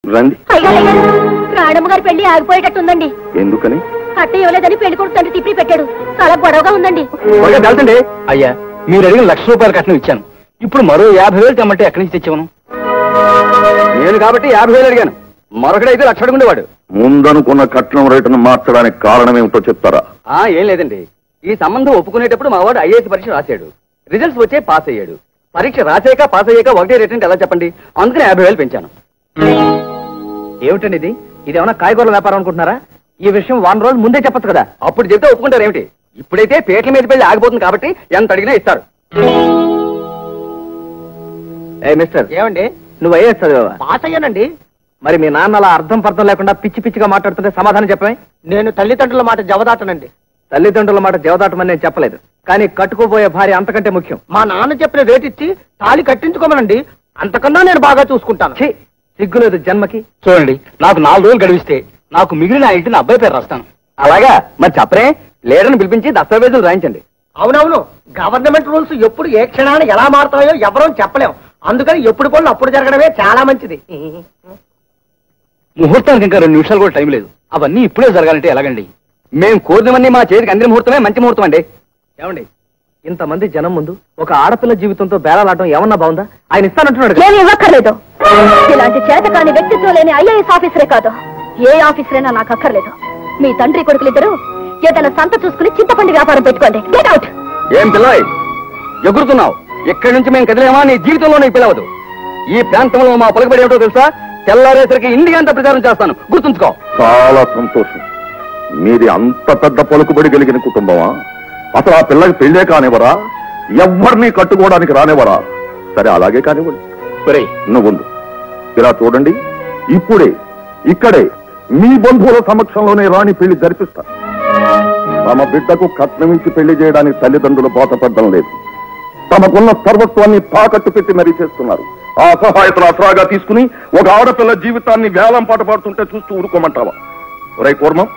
రండి. రాణమ్మ గారి పెళ్లి ఆగిపోయేటట్టుందండి. ఎందుకని? కట్ట ఇవ్వలేదని పెళ్లి కొడుకు తండ్రి తిప్పి పెట్టాడు. చాలా గొడవగా ఉందండి. తెలుసండి అయ్యా, మీరు అడిగిన ₹1,00,000 కట్నం ఇచ్చాను. ఇప్పుడు మరో 50,000 తెమ్మంటే ఎక్కడి నుంచి తెచ్చాను? నేను కాబట్టి 50,000 అడిగాను. మరొకడైతే 1,00,000 అడుగుండేవాడు. ముందనుకున్న కట్నం రేటును మార్చడానికి కారణం ఏమిటో చెప్తారా? ఏం లేదండి, ఈ సంబంధం ఒప్పుకునేటప్పుడు మా వాడు IAS పరీక్ష రాశాడు. రిజల్ట్స్ వచ్చే పాస్ అయ్యాడు. పరీక్ష రాసాక పాస్ అయ్యాక ఒకటే రేట్ అంటే ఎలా చెప్పండి? అందుకని 50,000 పెంచాను. ఏమిటండి ఇదేమన్నా కాయగూరల వ్యాపారం అనుకుంటున్నారా? ఈ విషయం 1 రోజు ముందే చెప్పచ్చు కదా. అప్పుడు చెప్తే ఒప్పుకుంటారు ఏమిటి? ఇప్పుడైతే పేట్ల మీద పెళ్లి ఆగిపోతుంది కాబట్టి ఎంత అడిగినా ఇస్తారు. మిస్టర్, ఏమండి నువ్వు IAS చదివావా? పాస్ అయ్యానండి. మరి మీ నాన్న అలా అర్థం పర్థం లేకుండా పిచ్చి పిచ్చిగా మాట్లాడుతుంటే సమాధానం చెప్పమే. నేను తల్లిదండ్రుల మాట జవదాటనండి. తల్లిదండ్రుల మాట జవదాటమని నేను చెప్పలేదు, కానీ కట్టుకోబోయే భార్య అంతకంటే ముఖ్యం. మా నాన్న చెప్పిన రేట్ ఇచ్చి తాళి కట్టించుకోమనండి. అంతకన్నా నేను బాగా చూసుకుంటాను. సిగ్గులేదు జన్మకి. చూడండి, నాకు 4 రోజులు గడివిస్తే నాకు మిగిలిన ఆ ఇంటిని అబ్బాయి పేరు రాస్తాను. అలాగా? మరి చెప్పరే, లేడని పిలిపించి దస్తావేజులు రాయించండి. అవునవును, గవర్నమెంట్ రూల్స్ ఎప్పుడు ఏ క్షణాన్ని ఎలా మారుతాయో ఎవరూ చెప్పలేం. అందుకని ఎప్పుడు పనులు అప్పుడు జరగడమే చాలా మంచిది. ముహూర్తానికి ఇంకా 2 నిమిషాలు కూడా టైం లేదు. అవన్నీ ఇప్పుడే జరగాలంటే ఎలాగండి? మేము కోరినవన్నీ మా చేతికి అందిన ముహూర్తమే మంచి ముహూర్తం అండి. ఏమండి, ఇంతమంది జనం ముందు ఒక ఆడపిల్ల జీవితంతో బేరాలాడటం ఏమన్నా బాగుందా? ఆయన ఇస్తానంటున్నాడు. ఏమి ఇవ్వక్కర్లేదు. ఇలాంటి చేతకాని వ్యక్తిత్వం లేని IAS ఆఫీసరే కాదు, ఏ ఆఫీసరైనా నాకు అక్కర్లేదు. మీ తండ్రి కొడుకులిద్దరూ ఏదైనా సంత చూసుకుని చింతపండు వ్యాపారం పెట్టుకోండి. Get out. ఏం పిల్లయ్ ఎగురుతున్నావు? ఇక్కడి నుంచి మేము కదిలేమా నీ జీవితంలో నీకు పిలవదు. ఈ ప్రాంతంలో మా పలుకుబడి ఏమిటో తెలుసా? తెల్లారేసరికి ఇండియా అంతా ప్రచారం చేస్తాను, గుర్తుంచుకో. చాలా సంతోషం. మీది అంత పెద్ద పలుకుబడి కలిగిన కుటుంబమా? అసలు ఆ పిల్లకి పెళ్లే కానివ్వరా? ఎవరిని కట్టుకోవడానికి రానివ్వరా? సరే, అలాగే కానివ్వండి. నువ్వు ఇలా చూడండి, ఇప్పుడే ఇక్కడే మీ బంధువుల సమక్షంలోనే రాణి పెళ్లి జరిపిస్తా. తమ బిడ్డకు కట్నమించి పెళ్లి చేయడానికి తల్లిదండ్రులు బాధపడడం లేదు. తమకున్న సర్వస్వాన్ని తాకట్టు పెట్టి మరీ చేస్తున్నారు. ఆ సహాయతను అసరాగా తీసుకుని ఒక ఆడపిల్ల జీవితాన్ని వేలం పాట పాడుతుంటే చూస్తూ ఊరుకోమంటావా? రై పూర్వం,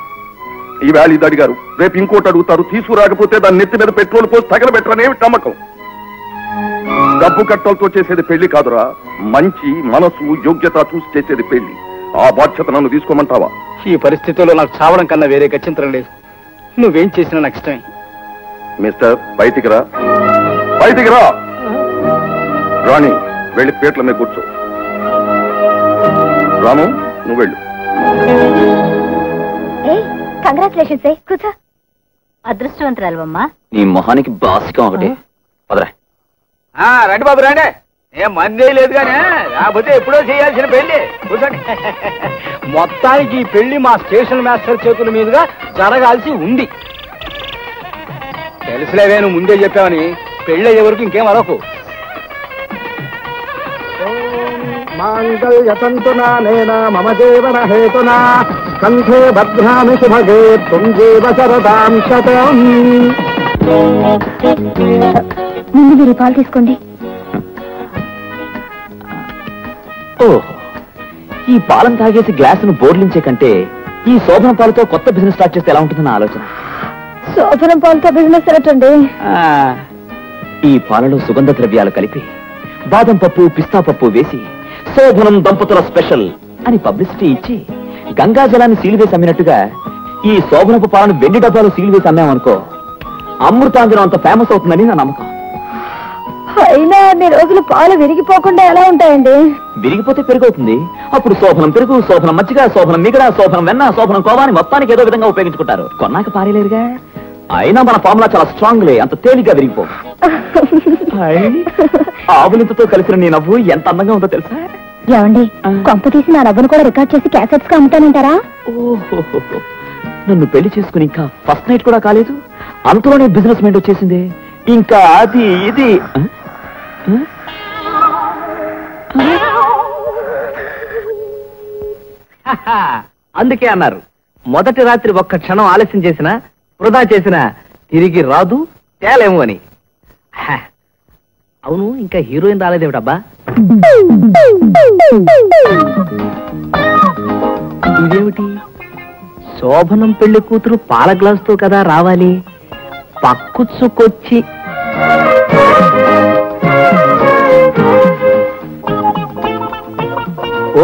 ఈ వేళ ఇది అడిగారు, రేపు ఇంకోటి అడుగుతారు. తీసుకురాకపోతే దాన్ని నెత్తి మీద పెట్రోల్ పోసి తగలబెట్టరనేమి నమ్మకం. డబ్బు కట్టలతో చేసేది పెళ్లి కాదురా, మంచి మనసు యోగ్యత చూసి చేసేది పెళ్లి. ఆ బాధ్యత నన్ను తీసుకోమంటావా? ఈ పరిస్థితుల్లో నాకు చావడం కన్నా వేరే గత్యంతరం లేదు. నువ్వేం చేసినా నాకు ఇష్టమే. మిస్టర్, బయటికి రా, బయటికి రా. రాణి, వెళ్ళి పేట్ల మీద కూర్చో. రాము, నువ్వు వెళ్ళు. కంగ్రాచులేషన్స్. కూర్చో. అదృష్టవంతురాలమ్మా. నీ మొహానికి బాసికం ఒకటి. రండి బాబు, రండి. ఏం మందే లేదు కానీ లేకపోతే ఎప్పుడో చేయాల్సిన పెళ్లి. కూర్చోండి. మొత్తానికి ఈ పెళ్లి మా స్టేషన్ మాస్టర్ చేతుల మీదుగా జరగాల్సి ఉంది. తెలుసులేవే, నువ్వు ముందే చెప్పావని. పెళ్లి అయ్యే వరకు ఇంకేం అరవకు. మాంగళ్యతంతునా నేనా మమ జీవన హేతునా కంఠే భద్రామి శుభగే త్వం జీవ శరదాం శతం. ముందు మీరు పాలు తీసుకోండి. ఈ పాలం తాగేసి గ్లాసును బోర్లించే కంటే ఈ శోభనం పాలతో కొత్త బిజినెస్ స్టార్ట్ చేస్తే ఎలా ఉంటుందన్న ఆలోచన. శోభనం పాలతో బిజినెస్ ఏంటండి? ఈ పాలలో సుగంధ ద్రవ్యాలు కలిపి బాదం పప్పు పిస్తా పప్పు వేసి శోభనం దంపతుల స్పెషల్ అని పబ్లిసిటీ ఇచ్చి గంగాజలాన్ని సీల్ వేసి అమ్మినట్టుగా ఈ శోభనపు పాలను వెండి డబ్బాలు సీల్ వేసి అమ్మామనుకో, అమృతాంజనం అంత ఫేమస్ అవుతుందని నా నమ్మకం. అయినా అన్ని రోజులు పాలు విరిగిపోకుండా ఎలా ఉంటాయండి? విరిగిపోతే పెరుగవుతుంది. అప్పుడు శోభనం పెరుగు, శోభనం మజ్జిగ, శోభనం మిగడ, శోభనం వెన్న, శోభనం కోవాని మొత్తానికి ఏదో విధంగా ఉపయోగించుకుంటారు. కొన్నాక పారేలేరుగా. అయినా మన ఫార్ములా చాలా స్ట్రాంగ్ లే, అంత తేలిగ్గా విరిగిపో. ఆవులింతతో కలిసిన నీ నవ్వు ఎంత అందంగా ఉందో తెలుసా? ఏమండి, కొంప తీసి నా నవ్వును కూడా రికార్డ్ చేసి క్యాసెట్స్ గా అమ్ముతానంటారా? ఓహో, నన్ను పెళ్లి చేసుకుని ఇంకా ఫస్ట్ నైట్ కూడా కాలేదు, అంతలోనే బిజినెస్ మైండ్ వచ్చేసింది. ఇంకా అది ఇది. అందుకే అన్నారు, మొదటి రాత్రి ఒక్క క్షణం ఆలస్యం చేసినా వృధా చేసినా తిరిగి రాదు తేలేము అని. అవును, ఇంకా హీరోయిన్ రాలేదేమిటబ్బా? ఇదేమిటి? శోభనం పెళ్లి కూతురు పాల గ్లాసుతో కదా రావాలి, పక్కుచ్చుకొచ్చి.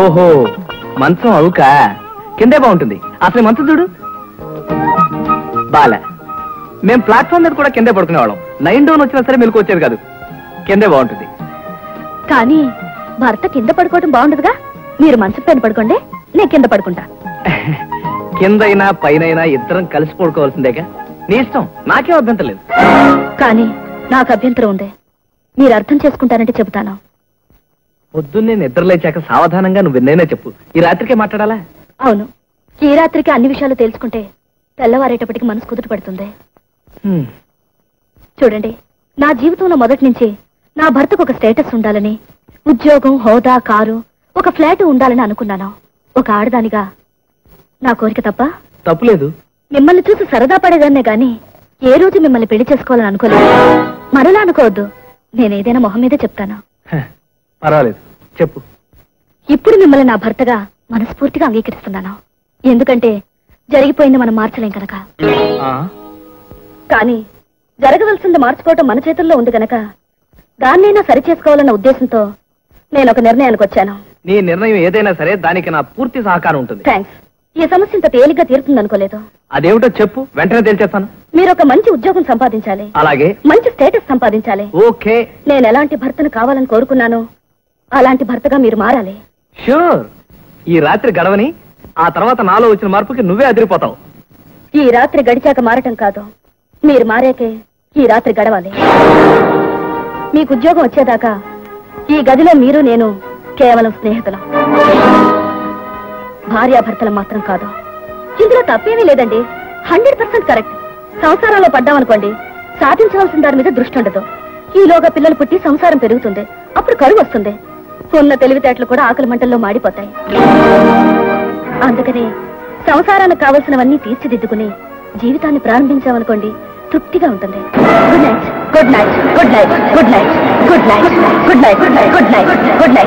ఓహో, మంచం అవుక కిందే బాగుంటుంది. అసలు మంచం చూడు బాలే. మేం ప్లాట్ఫామ్ మీద కూడా కిందే పడుకునేవాళ్ళం. 9 డౌన్ వచ్చినా సరే మెలకు వచ్చేది కాదు. కిందే బాగుంటుంది. కానీ భర్త కింద పడుకోవటం బాగుండదుగా. మీరు మంచం పైన పడుకోండి, నేను కింద పడుకుంటా. కిందైనా పైనైనా ఇద్దరం కలిసి పడుకోవాల్సిందేగా. నీ ఇష్టం, నాకేం అభ్యంతరం లేదు. కానీ నాకు అభ్యంతరం ఉంది. మీరు అర్థం చేసుకుంటానంటే చెబుతాను. పొద్దున్నే నిద్ర లేచాక సావధానంగా నువ్వు ఎన్నైనా చెప్పు. ఈ రాత్రికే మాట్లాడాలా? అవును, ఈ రాత్రికి అన్ని విషయాలు తెలుసుకుంటే తెల్లవారేటప్పటికి మనసు కుదుట పడుతుంది. చూడండి, నా జీవితంలో మొదటి నుంచి నా భర్తకు ఒక స్టేటస్ ఉండాలని, ఉద్యోగం, హోదా, కారు, ఒక ఫ్లాట్ ఉండాలని అనుకున్నాను. ఒక ఆడదానిగా నా కోరిక తప్ప? తప్పులేదు. మిమ్మల్ని చూసి సరదా పడేదాన్నే గాని ఏ రోజు మిమ్మల్ని పెళ్లి చేసుకోవాలని అనుకోలేదు. మరలా అనుకోవద్దు, నేనేదైనా మొహం మీదే చెప్తాను. పర్వాలేదు, చెప్పు. ఇప్పుడు మిమ్మల్ని నా భర్తగా మనస్ఫూర్తిగా అంగీకరిస్తున్నాను. ఎందుకంటే జరిగిపోయింది మనం మార్చలేం కనుక. కానీ జరగవలసింది మార్చుకోవటం మన చేతుల్లో ఉంది గనక దాన్నైనా సరి చేసుకోవాలన్న ఉద్దేశంతో నేను ఒక నిర్ణయానికి వచ్చాను. నీ నిర్ణయం ఏదైనా సరే దానికి నా పూర్తి సహకారం ఉంటుంది. థ్యాంక్స్. ఈ సమస్య ఇంత తేలిగ్గా తీరుతుందనుకోలేదు. అదేమిటో చెప్పు, వెంటనే తెలిచేస్తాను. మీరు ఒక మంచి ఉద్యోగం సంపాదించాలి, అలాగే మంచి స్టేటస్ సంపాదించాలి. ఓకే. నేను ఎలాంటి భర్తను కావాలని కోరుకున్నానో అలాంటి భర్తగా మీరు మారాలి. షూర్. ఈ రాత్రి గడవని, ఆ తర్వాత నాలో వచ్చిన మార్పుకి నువ్వే అదిరిపోతావు. ఈ రాత్రి గడిచాక మారటం కాదు, మీరు మారాకే ఈ రాత్రి గడవాలి. మీకు ఉద్యోగం వచ్చేదాకా ఈ గదిలో మీరు నేను కేవలం స్నేహితులం, భార్యాభర్తలం మాత్రం కాదు. ఇందులో తప్పేమీ లేదండి. 100% కరెక్ట్. సంసారంలో పడ్డామనుకోండి, సాధించవలసిన దాని మీద దృష్టి ఉండదు. ఈలోగా పిల్లలు పుట్టి సంసారం పెరుగుతుంది, అప్పుడు కరువు వస్తుంది. ఉన్న తెలివితేటలు కూడా ఆకలి మంటల్లో మాడిపోతాయి. అందుకని సంసారానికి కావలసినవన్నీ తీర్చిదిద్దుకుని జీవితాన్ని ప్రారంభించామనుకోండి, తృప్తిగా ఉంటుంది. Good night, good night, good night, good night, good night, good night, good night, good night, good night.